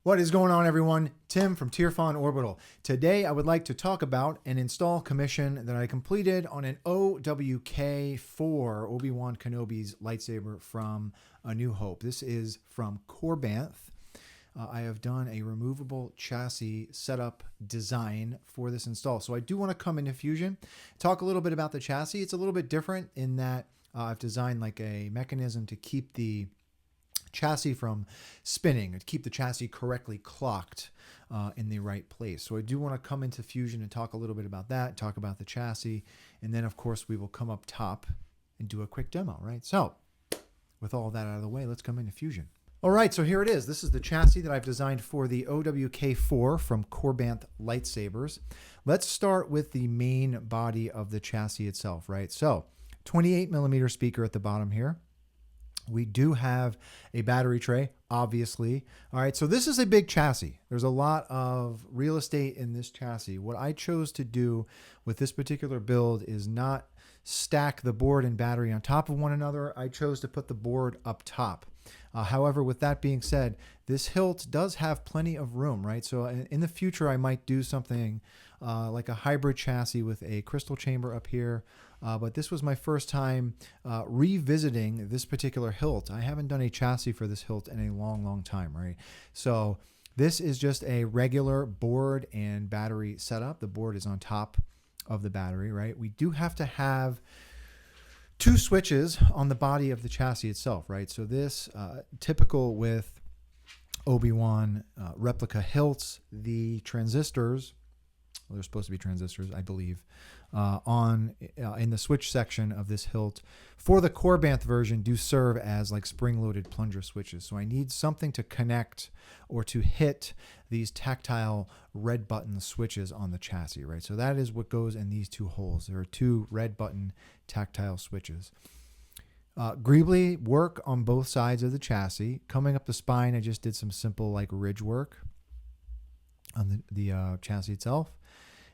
What is going on, everyone? Tim from Tierfon Orbital. Today I would like to talk about an install commission that I completed on an OWK4 Obi-Wan Kenobi's lightsaber from A New Hope. This is from Korbanth. I have done a removable chassis setup design for this install. So I do want to come into Fusion, talk a little bit about the chassis. It's a little bit different in that I've designed like a mechanism to keep the chassis from spinning, to keep the chassis correctly clocked in the right place. So I do want to come into Fusion and talk a little bit about that, talk about the chassis, and then of course we will come up top and do a quick demo, right? So with all that out of the way, let's come into Fusion. All right, so here it is. This is the chassis that I've designed for the OWK4 from Korbanth Lightsabers. Let's start with the main body of the chassis itself, right? So 28mm speaker at the bottom here. We do have a battery tray, obviously. All right, so this is a big chassis. There's a lot of real estate in this chassis. What I chose to do with this particular build is not stack the board and battery on top of one another. I chose to put the board up top. However, with that being said, this hilt does have plenty of room, right? So in the future, I might do something like a hybrid chassis with a crystal chamber up here. But this was my first time revisiting this particular hilt. I haven't done a chassis for this hilt in a long, long time, right? So this is just a regular board and battery setup. The board is on top of the battery, right? We do have to have two switches on the body of the chassis itself, right? So this, typical with Obi-Wan replica hilts, the transistors, well, they're supposed to be transistors, I believe, in the switch section of this hilt for the Korbanth version do serve as like spring-loaded plunger switches. So I need something to connect or to hit these tactile red button switches on the chassis, right? So that is what goes in these two holes. There are two red button tactile switches. Greebly work on both sides of the chassis. Coming up the spine, I just did some simple like ridge work on the chassis itself.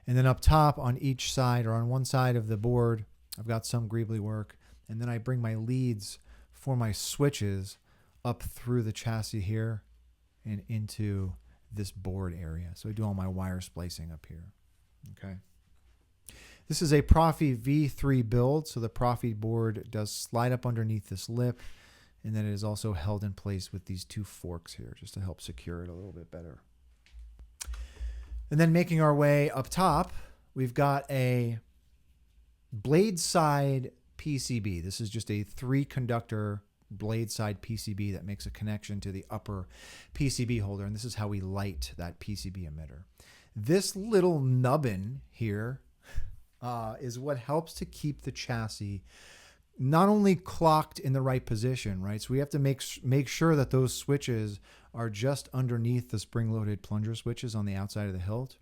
And then up top on each side, or on one side of the board, I've got some greebly work. And then I bring my leads for my switches up through the chassis here and into this board area. So I do all my wire splicing up here. Okay. This is a Proffie V3 build. So the Proffie board does slide up underneath this lip. And then it is also held in place with these two forks here just to help secure it a little bit better. And then making our way up top, we've got a blade side PCB. This is just a 3-conductor blade side PCB that makes a connection to the upper PCB holder. And this is how we light that PCB emitter. This little nubbin here is what helps to keep the chassis not only clocked in the right position, right? So we have to make sure that those switches are just underneath the spring-loaded plunger switches on the outside of the hilt.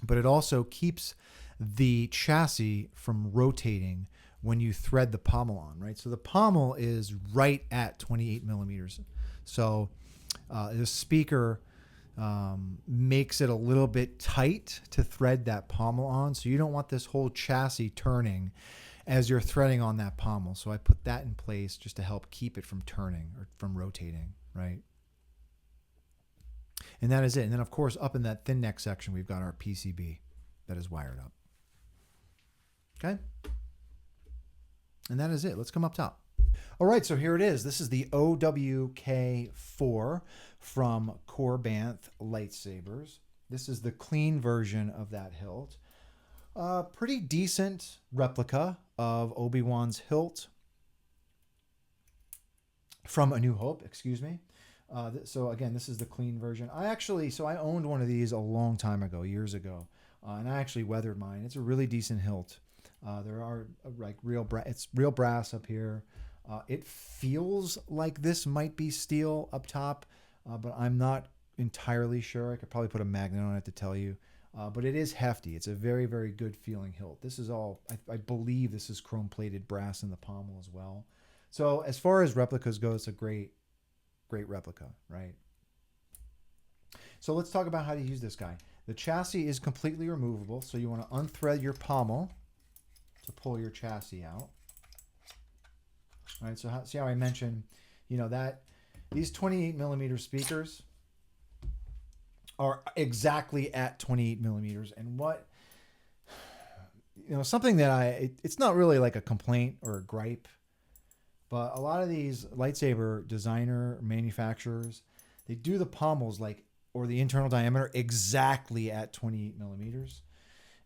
But it also keeps the chassis from rotating when you thread the pommel on, right? So the pommel is right at 28mm. So the speaker makes it a little bit tight to thread that pommel on. So you don't want this whole chassis turning as you're threading on that pommel. So I put that in place just to help keep it from turning or from rotating, right? And that is it. And then, of course, up in that thin neck section, we've got our PCB that is wired up. Okay? And that is it. Let's come up top. All right, so here it is. This is the OWK4 from Korbanth Lightsabers. This is the clean version of that hilt. Pretty decent replica of Obi-Wan's hilt from A New Hope, excuse me. So again, this is the clean version. I owned one of these a long time ago, years ago, and I actually weathered mine. It's a really decent hilt. There are like it's real brass up here. It feels like this might be steel up top, but I'm not entirely sure. I could probably put a magnet on it to tell you. But it is hefty. It's a very, very good feeling hilt. This is all, I believe this is chrome plated brass in the pommel as well. So as far as replicas go, it's a great replica, right? So let's talk about how to use this guy. The chassis is completely removable. So you want to unthread your pommel to pull your chassis out. All right, so see how I mentioned, that these 28mm speakers, are exactly at 28 millimeters. And what, something that it's not really like a complaint or a gripe, but a lot of these lightsaber designer manufacturers, they do the pommels or the internal diameter exactly at 28 millimeters.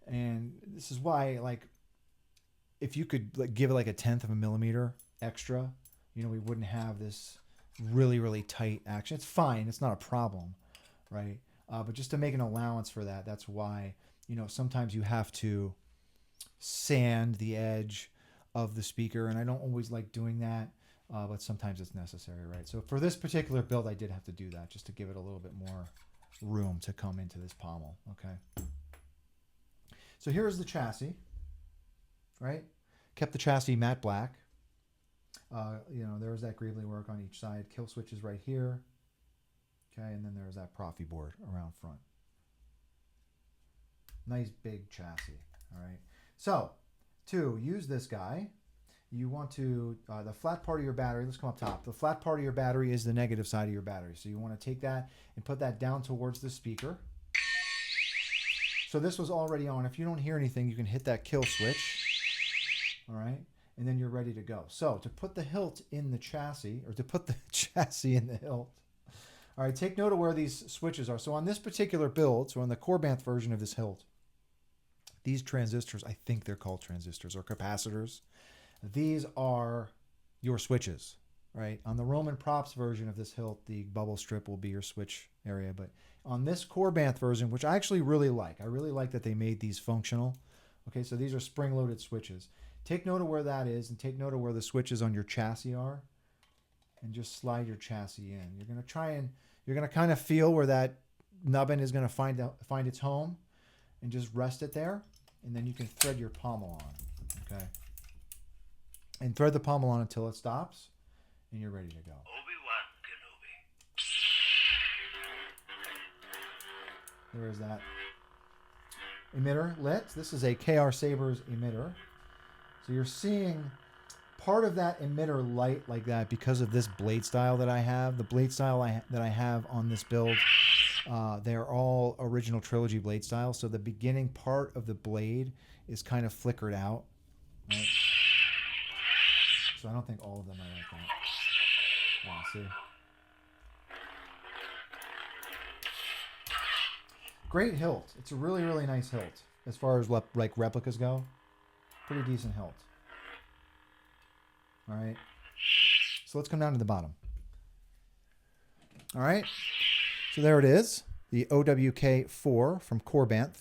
And this is why, if you could give it a 1/10 of a millimeter extra, we wouldn't have this really, really tight action. It's fine. It's not a problem, right? But just to make an allowance for that, that's why, sometimes you have to sand the edge of the speaker. And I don't always like doing that, but sometimes it's necessary, right? So for this particular build, I did have to do that just to give it a little bit more room to come into this pommel, okay? So here's the chassis, right? Kept the chassis matte black. There's that greebly work on each side. Kill switches right here. Okay, and then there's that Proffie board around front. Nice big chassis, all right? So, to use this guy, you want to, the flat part of your battery, let's come up top. The flat part of your battery is the negative side of your battery. So you want to take that and put that down towards the speaker. So this was already on. If you don't hear anything, you can hit that kill switch, all right? And then you're ready to go. So to put the hilt in the chassis, or to put the chassis in the hilt, all right, take note of where these switches are. So on this particular build, so on the Korbanth version of this hilt, these transistors, I think they're called transistors or capacitors. These are your switches, right? On the Roman props version of this hilt, the bubble strip will be your switch area. But on this Korbanth version, which I actually really like, I really like that they made these functional. Okay, so these are spring-loaded switches. Take note of where that is, and take note of where the switches on your chassis are, and just slide your chassis in. You're gonna kind of feel where that nubbin is gonna find its home, and just rest it there, and then you can thread your pommel on. Okay, and thread the pommel on until it stops, and you're ready to go. Obi-Wan Kenobi. There is that emitter lit. This is a KR Sabers emitter. So you're seeing part of that emitter light like that because of this blade style that I have. The blade style that I have on this build, they're all original trilogy blade styles. So the beginning part of the blade is kind of flickered out. Right? So I don't think all of them are like that. Yeah, see? Great hilt. It's a really, really nice hilt. As far as replicas go, pretty decent hilt. All right. So let's come down to the bottom. All right. So there it is. The OWK4 from Korbanth.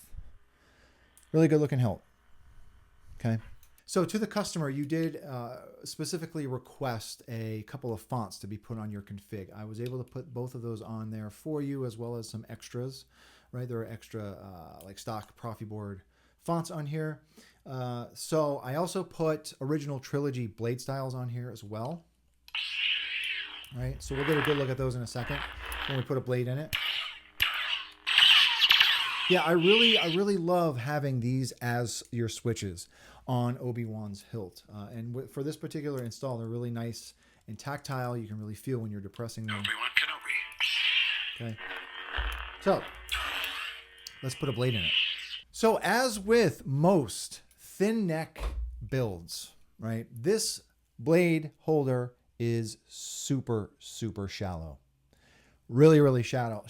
Really good looking hilt. Okay. So to the customer, you did specifically request a couple of fonts to be put on your config. I was able to put both of those on there for you, as well as some extras, right? There are extra stock Proffie board fonts on here. So I also put original trilogy blade styles on here as well. All right, so we'll get a good look at those in a second when we put a blade in it. Yeah, I really love having these as your switches on Obi-Wan's hilt. And for this particular install, they're really nice and tactile. You can really feel when you're depressing them. Obi-Wan Kenobi. Okay. So let's put a blade in it. So as with most thin neck builds, right, this blade holder is super, super shallow. Really, really shallow.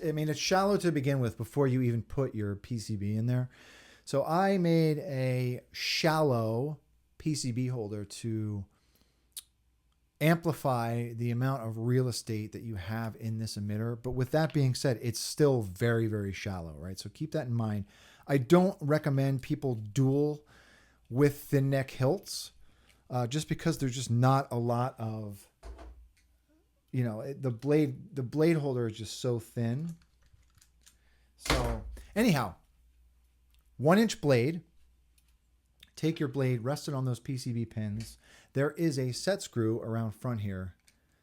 I mean, it's shallow to begin with before you even put your PCB in there. So I made a shallow PCB holder to amplify the amount of real estate that you have in this emitter. But with that being said, it's still very, very shallow, right? So keep that in mind. I don't recommend people dual with thin neck hilts just because there's just not a lot of, the blade holder is just so thin. So anyhow, 1-inch blade. Take your blade, rest it on those PCB pins. There is a set screw around front here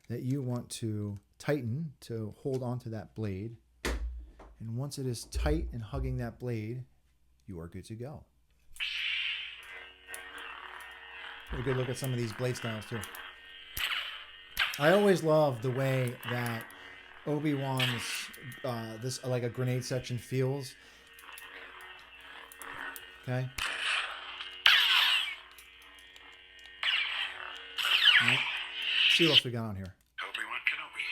that you want to tighten to hold onto that blade. And once it is tight and hugging that blade, you are good to go. Get a good look at some of these blade styles too. I always love the way that Obi-Wan's this like a grenade section feels. Okay. All right. See what else we got on here. Obi-Wan Kenobi.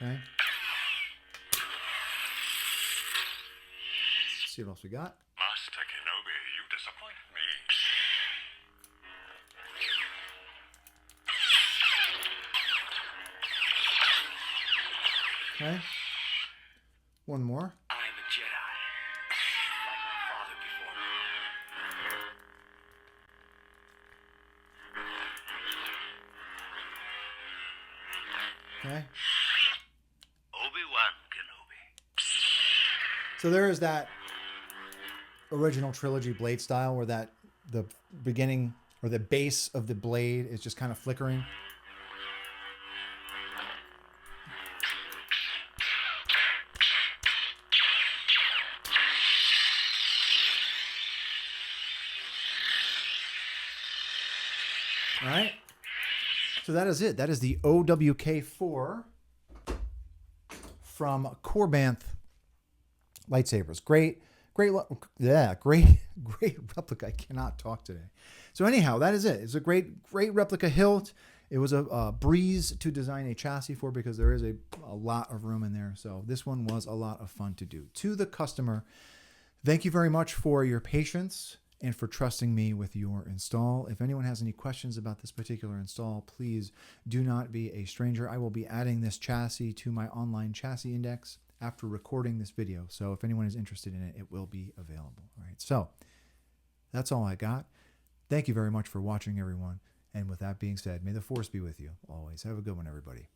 Okay. See what else we got. Master Kenobi, you disappoint me. Okay. One more. I'm a Jedi, like my father before me. Okay. Obi-Wan Kenobi. So there is that original trilogy blade style where that the beginning or the base of the blade is just kind of flickering. All right. So that is it. That is the OWK4 from Korbanth lightsabers. Great replica. I cannot talk today. So anyhow, that is it. It's a great replica hilt. It was a breeze to design a chassis for because there is a lot of room in there. So this one was a lot of fun to do. To the customer, thank you very much for your patience and for trusting me with your install. If anyone has any questions about this particular install, please do not be a stranger. I will be adding this chassis to my online chassis index after recording this video. So if anyone is interested in it, it will be available. All right. So that's all I got. Thank you very much for watching, everyone. And with that being said, may the force be with you always. Have a good one, everybody.